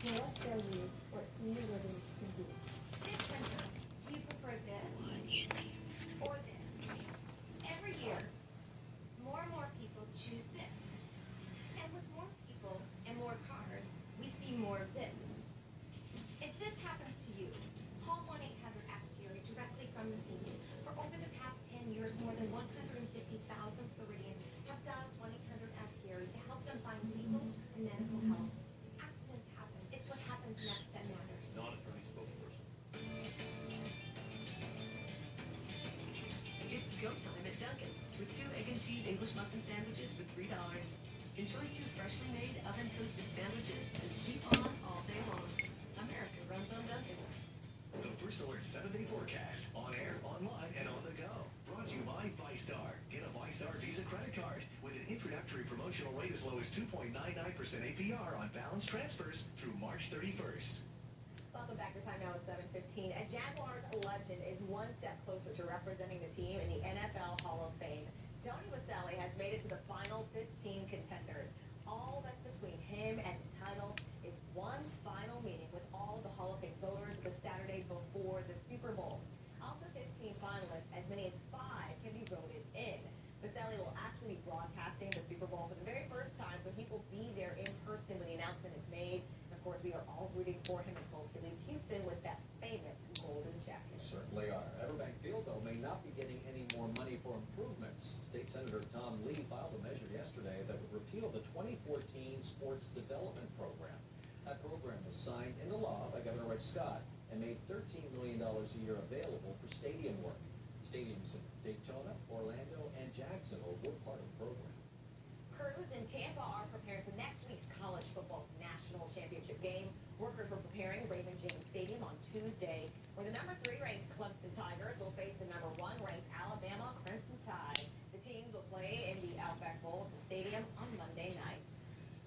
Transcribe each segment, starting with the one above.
May I show you what senior living can do? This winter, do you prefer this or this? Every year, more and more people choose this. And with more people and more cars, we see more of this. If this happens to you, call 1-800-ASK-GARY directly from the scene. For over the past 10 years, more than 150,000 Floridians have dialed 1-800-ASK-GARY to help them find legal and medical help. Accidents happen. It's what happens next that matters. Non-attorney spokesperson. It's go time at Dunkin' with 2 egg and cheese English muffin sandwiches for $3. Enjoy 2 freshly made oven-toasted sandwiches and keep on all day long. America runs on Dunkin'. The First Alert 7-day forecast, on air, online, and on the go. Brought to you by VyStar. Get a VyStar Visa credit card with an introductory promotional rate as low as 2.99% APR on balance transfers through March 31st. Welcome back to Time Now at 7:15. A Jaguars legend is one step closer to representing the team in the NFL Hall of Fame. Tony Vaselli has made it to the final 15 contenders. All that's between him and the title is one final meeting with all the Hall of Fame voters the Saturday before the Super Bowl. Of the 15 finalists, as many as 5 can be voted in. Vaselli will actually be broadcasting the Super Bowl for the very first time, so he will be there in person when the announcement is made. And of course, we are all rooting for him and hope he leaves Houston with that famous golden jacket. Certainly are. Everbank Field, though, may not be getting any more money for improvements. State Senator Tom Lee filed a measure yesterday that would repeal the 2014 Sports Development Program. That program was signed into law by Governor Rick Scott and made $13 million a year available for stadium work. Stadiums in Daytona, Orlando, and Jacksonville were part of the program. Crews in Tampa are preparing for next week's college football national championship game. Workers were preparing Raymond James Stadium on Tuesday, where the number 3 ranked Clemson Tigers will face the number 1 ranked Alabama Crimson Tide. The teams will play in the Outback Bowl at the stadium on Monday night.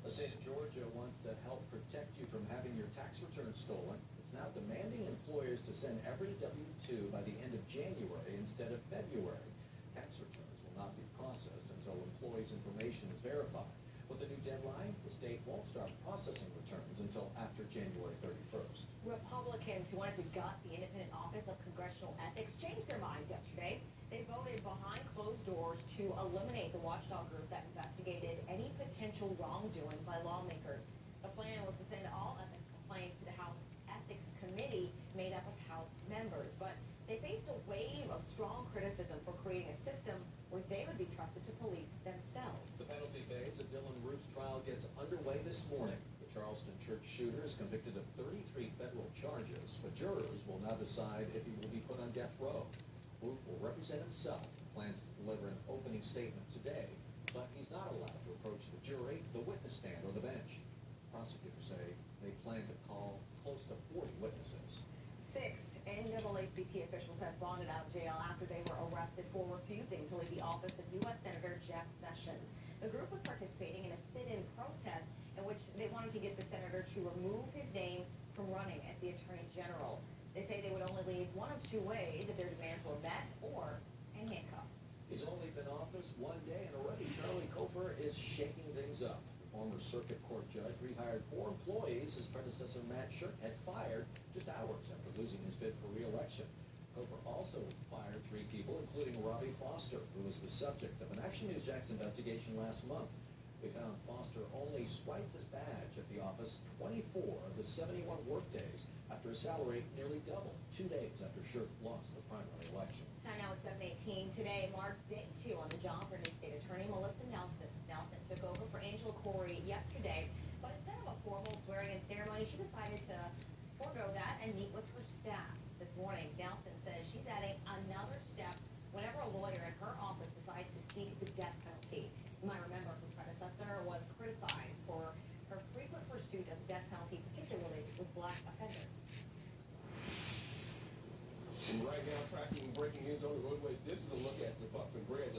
The state of Georgia wants to help protect you from having your tax return stolen. It's now demanding employers to send every W-2 by the end of January instead of February. Tax returns will not be processed until employees' information is verified. With the new deadline, the state won't start processing returns until after January 31st. Republicans who wanted to gut the independent Office of Congressional Ethics changed their minds yesterday. They voted behind closed doors to eliminate the watchdog group that investigated any potential wrongdoing by lawmakers. The plan was to send all ethics complaints to the House Ethics Committee made up of House members, but they faced a wave of strong criticism for creating a system where they would be trusted to police themselves. The penalty phase of Dylan Root's trial gets underway this morning. The Charleston church shooter is convicted of 33 federal charges, but jurors will now decide if he will be put on death row. Root will represent himself and plans to deliver an opening statement today, but he's not allowed to approach the jury, the witness stand, or the bench. Prosecutors say they plan to call close to 40 witnesses. 6 NAACP officials have bonded out of jail after they were arrested for refusing to leave the office of U.S. Senator Jeff Sessions. The group was participating in a sit-in protest in which they wanted to get the senator to remove his name from running as the Attorney General. They say they would only leave one of 2 ways if their demands were met or in handcuffs. He's only been in office 1 day, and already Charlie Cofer is shaking things up. The former circuit court judge rehired 4 employees his predecessor Matt Shirk had fired just hours after losing his bid for re-election. Cofer also fired 3 people, including Robbie Foster, who was the subject of an Action News Jax investigation last month. We found Foster only swiped his badge at the office 24 of the 71 workdays after his salary nearly doubled 2 days after Shirk lost the primary election. Time now at 7:18. Today marks day 2 on the job for new state attorney Melissa Nelson. Nelson took over for Angela Corey yesterday, but instead of a formal swearing-in ceremony, she decided to forego that and meet with her staff. This morning, Nelson says she's adding another step whenever a lawyer in her office decides to seek the death penalty. You might remember her predecessor was criticized for her frequent pursuit of the death penalty, particularly with black offenders. And right now, tracking breaking news on the roadways. This is a look at the Buckman Bridge.